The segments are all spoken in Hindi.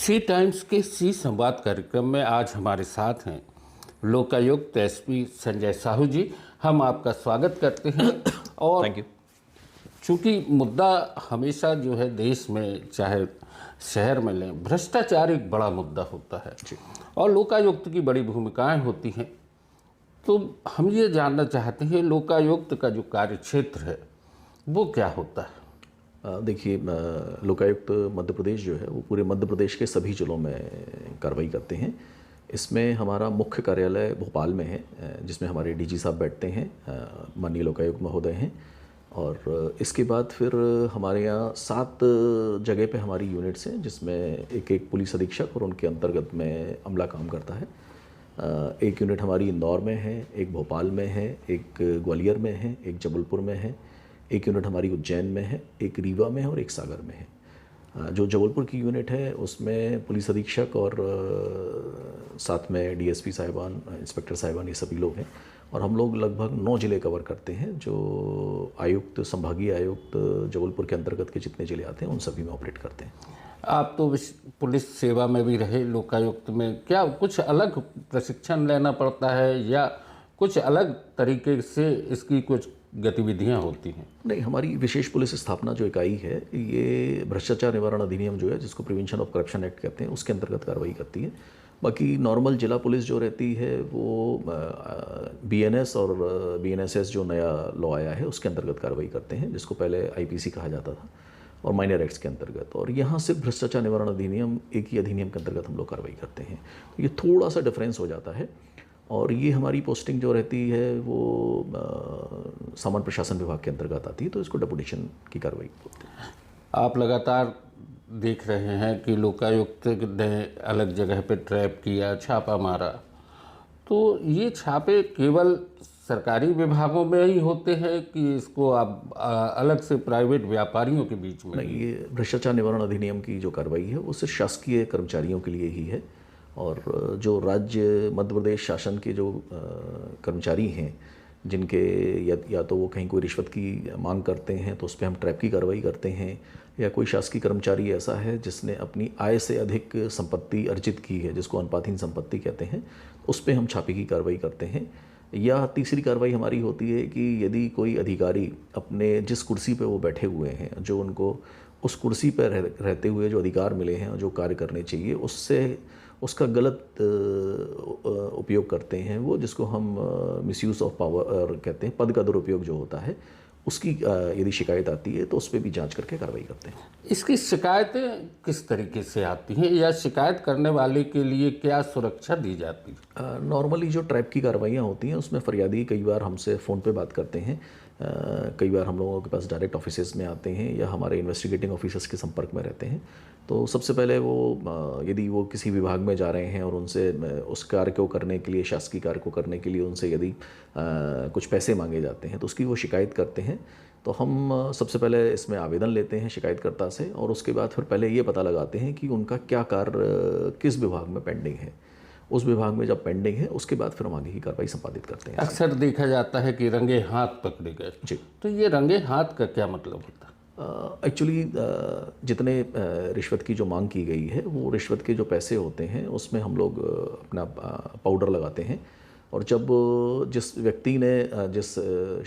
सी टाइम्स के सी संवाद कार्यक्रम में आज हमारे साथ हैं लोकायुक्त एसपी संजय साहू जी। हम आपका स्वागत करते हैं। और थैंक यू। चूँकि मुद्दा हमेशा जो है देश में चाहे शहर में लें, भ्रष्टाचार एक बड़ा मुद्दा होता है और लोकायुक्त की बड़ी भूमिकाएं होती हैं। तो हम ये जानना चाहते हैं लोकायुक्त का जो कार्य क्षेत्र है वो क्या होता है। देखिए, लोकायुक्त मध्य प्रदेश जो है वो पूरे मध्य प्रदेश के सभी जिलों में कार्रवाई करते हैं। इसमें हमारा मुख्य कार्यालय भोपाल में है, जिसमें हमारे डीजी साहब बैठते हैं, माननीय लोकायुक्त महोदय हैं। और इसके बाद फिर हमारे यहाँ 7 जगह पे हमारी यूनिट्स हैं, जिसमें एक पुलिस अधीक्षक और उनके अंतर्गत में अमला काम करता है। एक यूनिट हमारी इंदौर में है, एक भोपाल में है, एक ग्वालियर में है, एक जबलपुर में है, एक यूनिट हमारी उज्जैन में है, एक रीवा में है और एक सागर में है। जो जबलपुर की यूनिट है उसमें पुलिस अधीक्षक और साथ में डीएसपी साहिबान, इंस्पेक्टर साहिबान, ये सभी लोग हैं। और हम लोग लगभग 9 ज़िले कवर करते हैं। जो आयुक्त, संभागीय आयुक्त जबलपुर के अंतर्गत के जितने ज़िले आते हैं उन सभी में ऑपरेट करते हैं। आप तो पुलिस सेवा में भी रहे, लोकायुक्त में क्या कुछ अलग प्रशिक्षण लेना पड़ता है या कुछ अलग तरीके से इसकी कुछ गतिविधियां होती हैं? नहीं, हमारी विशेष पुलिस स्थापना जो इकाई है ये भ्रष्टाचार निवारण अधिनियम जो है, जिसको प्रिवेंशन ऑफ करप्शन एक्ट कहते हैं, उसके अंतर्गत कार्रवाई करती है। बाकी नॉर्मल जिला पुलिस जो रहती है वो बीएनएस और बीएनएसएस जो नया लॉ आया है उसके अंतर्गत कार्रवाई करते हैं, जिसको पहले आईपीसी कहा जाता था, और माइनर एक्ट्स के अंतर्गत। और यहाँ सिर्फ भ्रष्टाचार निवारण अधिनियम, एक ही अधिनियम के अंतर्गत हम लोग कार्रवाई करते हैं। तो ये थोड़ा सा डिफरेंस हो जाता है। और ये हमारी पोस्टिंग जो रहती है वो सामान्य प्रशासन विभाग के अंतर्गत आती है, तो इसको डेपुटेशन की कार्रवाई बोलते हैं। आप लगातार देख रहे हैं कि लोकायुक्त ने अलग जगह पे ट्रैप किया, छापा मारा, तो ये छापे केवल सरकारी विभागों में ही होते हैं कि इसको आप अलग से प्राइवेट व्यापारियों के बीच में? नहीं, ये भ्रष्टाचार निवारण अधिनियम की जो कार्रवाई है वो सिर्फ शासकीय कर्मचारियों के लिए ही है। और जो राज्य मध्य प्रदेश शासन के जो कर्मचारी हैं, जिनके या तो वो कहीं कोई रिश्वत की मांग करते हैं तो उस पर हम ट्रैप की कार्रवाई करते हैं, या कोई शासकीय कर्मचारी ऐसा है जिसने अपनी आय से अधिक संपत्ति अर्जित की है, जिसको अनुपातहीन संपत्ति कहते हैं, उस पर हम छापे की कार्रवाई करते हैं। या तीसरी कार्रवाई हमारी होती है कि यदि कोई अधिकारी अपने जिस कुर्सी पे वो बैठे हुए हैं, जो उनको उस कुर्सी पर रहते हुए जो अधिकार मिले हैं, जो कार्य करने चाहिए, उसका गलत उपयोग करते हैं, वो जिसको हम मिसयूज़ ऑफ पावर कहते हैं, पद का दुरुपयोग जो होता है, उसकी यदि शिकायत आती है तो उस पर भी जांच करके कार्रवाई करते हैं। इसकी शिकायतें किस तरीके से आती हैं या शिकायत करने वाले के लिए क्या सुरक्षा दी जाती है? नॉर्मली जो ट्रैप की कार्रवाइयाँ होती हैं उसमें फरियादी कई बार हमसे फ़ोन पे बात करते हैं, कई बार हम लोगों के पास डायरेक्ट ऑफिसेज में आते हैं या हमारे इन्वेस्टिगेटिंग ऑफिसर्स के संपर्क में रहते हैं। तो सबसे पहले वो यदि वो किसी विभाग में जा रहे हैं और उनसे उस कार्य को करने के लिए, शासकीय कार्य को करने के लिए उनसे यदि कुछ पैसे मांगे जाते हैं तो उसकी वो शिकायत करते हैं। तो हम सबसे पहले इसमें आवेदन लेते हैं शिकायतकर्ता से, और उसके बाद फिर पहले ये पता लगाते हैं कि उनका क्या कार्य किस विभाग में पेंडिंग है। उस विभाग में जब पेंडिंग है उसके बाद फिर हम आगे की कार्रवाई संपादित करते हैं। अक्सर देखा जाता है कि रंगे हाथ पकड़े गए जी, तो ये रंगे हाथ का क्या मतलब होता है? एक्चुअली जितने रिश्वत की जो मांग की गई है, वो रिश्वत के जो पैसे होते हैं उसमें हम लोग अपना पाउडर लगाते हैं। और जब जिस व्यक्ति ने, जिस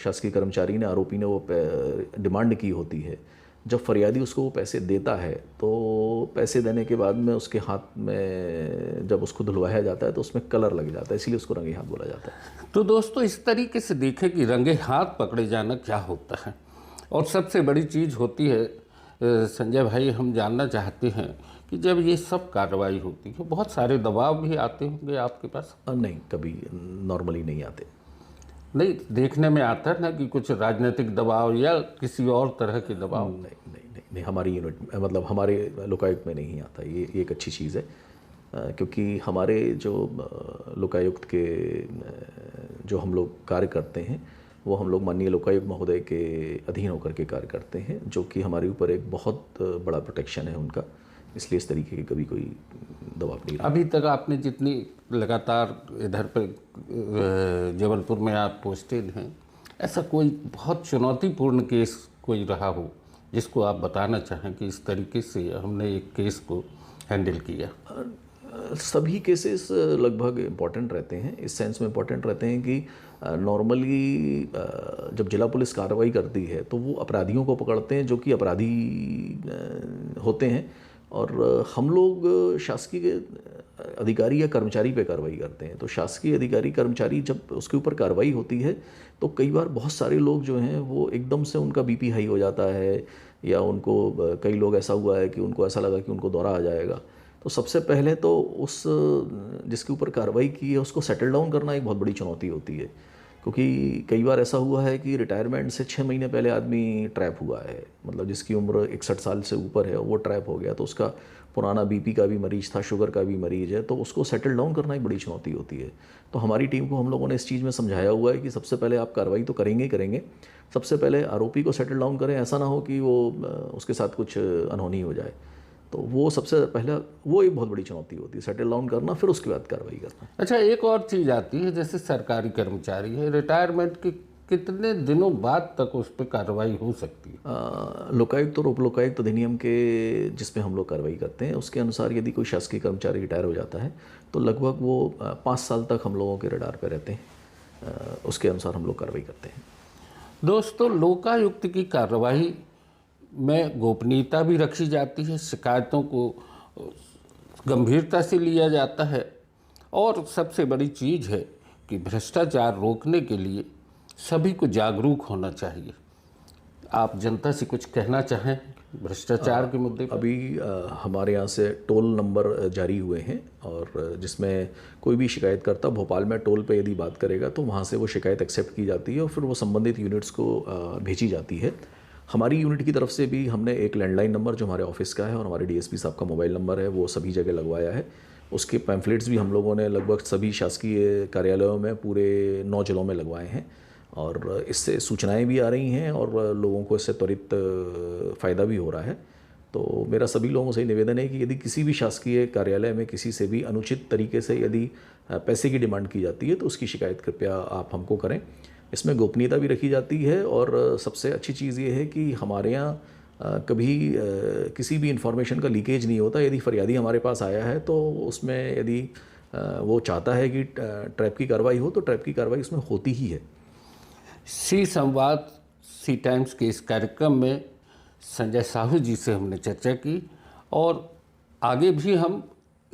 शासकीय कर्मचारी ने, आरोपी ने वो डिमांड की होती है, जब फरियादी उसको वो पैसे देता है तो पैसे देने के बाद में उसके हाथ में जब उसको धुलवाया जाता है तो उसमें कलर लग जाता है, इसलिए उसको रंगे हाथ बोला जाता है। तो दोस्तों, इस तरीके से देखें कि रंगे हाथ पकड़े जाना क्या होता है। और सबसे बड़ी चीज़ होती है संजय भाई, हम जानना चाहते हैं कि जब ये सब कार्रवाई होती है, बहुत सारे दबाव भी आते होंगे आपके पास? नहीं, कभी नॉर्मली नहीं आते। नहीं, देखने में आता है ना कि कुछ राजनीतिक दबाव या किसी और तरह के दबाव? नहीं, हमारी यूनिट, मतलब हमारे लोकायुक्त में नहीं आता। ये एक अच्छी चीज़ है, क्योंकि हमारे जो लोकायुक्त के जो हम लोग कार्य करते हैं वो हम लोग माननीय लोकायुक्त महोदय के अधीन होकर के कार्य करते हैं, जो कि हमारे ऊपर एक बहुत बड़ा प्रोटेक्शन है उनका, इसलिए इस तरीके की कभी कोई दबाव नहीं रहा। अभी तक आपने जितनी लगातार इधर पर जबलपुर में आप पोस्टेड हैं, ऐसा कोई बहुत चुनौतीपूर्ण केस कोई रहा हो जिसको आप बताना चाहें कि इस तरीके से हमने एक केस को हैंडल किया? सभी केसेस लगभग इम्पॉर्टेंट रहते हैं, इस सेंस में इम्पॉर्टेंट रहते हैं कि नॉर्मली जब जिला पुलिस कार्रवाई करती है तो वो अपराधियों को पकड़ते हैं जो कि अपराधी होते हैं, और हम लोग शासकीय अधिकारी या कर्मचारी पे कार्रवाई करते हैं। तो शासकीय अधिकारी कर्मचारी जब उसके ऊपर कार्रवाई होती है तो कई बार बहुत सारे लोग जो हैं वो एकदम से उनका बीपी हाई हो जाता है, या उनको कई लोग ऐसा हुआ है कि उनको ऐसा लगा कि उनको दौरा आ जाएगा। तो सबसे पहले तो उस जिसके ऊपर कार्रवाई की है उसको सेटल डाउन करना एक बहुत बड़ी चुनौती होती है, क्योंकि कई बार ऐसा हुआ है कि रिटायरमेंट से 6 महीने पहले आदमी ट्रैप हुआ है, मतलब जिसकी उम्र 61 साल से ऊपर है वो ट्रैप हो गया, तो उसका पुराना बीपी का भी मरीज था, शुगर का भी मरीज है, तो उसको सेटल डाउन करना एक बड़ी चुनौती होती है। तो हमारी टीम को हम लोगों ने इस चीज़ में समझाया हुआ है कि सबसे पहले आप कार्रवाई तो करेंगे ही करेंगे, सबसे पहले आरोपी को सेटल डाउन करें, ऐसा ना हो कि वो उसके साथ कुछ अनहोनी हो जाए। तो वो सबसे पहला वो एक बहुत बड़ी चुनौती होती है, सेटल डाउन करना, फिर उसके बाद कार्रवाई करना। अच्छा, एक और चीज़ आती है, जैसे सरकारी कर्मचारी है, रिटायरमेंट के कितने दिनों बाद तक उस पर कार्रवाई हो सकती है? लोकायुक्त और उप लोकायुक्त अधिनियम के जिसमें हम लोग कार्रवाई करते हैं उसके अनुसार यदि कोई शासकीय कर्मचारी रिटायर हो जाता है तो लगभग वो 5 साल तक हम लोगों के रडार पर रहते हैं, उसके अनुसार हम लोग कार्रवाई करते हैं। दोस्तों, लोकायुक्त की कार्रवाई में गोपनीयता भी रखी जाती है, शिकायतों को गंभीरता से लिया जाता है, और सबसे बड़ी चीज़ है कि भ्रष्टाचार रोकने के लिए सभी को जागरूक होना चाहिए। आप जनता से कुछ कहना चाहें भ्रष्टाचार के मुद्दे पर? अभी हमारे यहाँ से टोल नंबर जारी हुए हैं, और जिसमें कोई भी शिकायत करता भोपाल में टोल पे यदि बात करेगा तो वहाँ से वो शिकायत एक्सेप्ट की जाती है और फिर वो संबंधित यूनिट्स को भेजी जाती है। हमारी यूनिट की तरफ से भी हमने एक लैंडलाइन नंबर जो हमारे ऑफिस का है और हमारे डीएसपी साहब का मोबाइल नंबर है वो सभी जगह लगवाया है। उसके पैम्फलेट्स भी हम लोगों ने लगभग सभी शासकीय कार्यालयों में पूरे 9 जिलों में लगवाए हैं, और इससे सूचनाएं भी आ रही हैं और लोगों को इससे त्वरित फ़ायदा भी हो रहा है। तो मेरा सभी लोगों से निवेदन है कि यदि किसी भी शासकीय कार्यालय में किसी से भी अनुचित तरीके से यदि पैसे की डिमांड की जाती है तो उसकी शिकायत कृपया आप हमको करें। इसमें गोपनीयता भी रखी जाती है, और सबसे अच्छी चीज़ ये है कि हमारे यहाँ कभी किसी भी इंफॉर्मेशन का लीकेज नहीं होता। यदि फरियादी हमारे पास आया है तो उसमें यदि वो चाहता है कि ट्रैप की कार्रवाई हो तो ट्रैप की कार्रवाई उसमें होती ही है। सी संवाद, सी टाइम्स के इस कार्यक्रम में संजय साहू जी से हमने चर्चा की, और आगे भी हम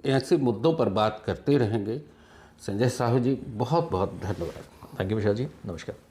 ऐसे मुद्दों पर बात करते रहेंगे। संजय साहू जी, बहुत बहुत धन्यवाद। थैंक यू विशाल जी, नमस्कार।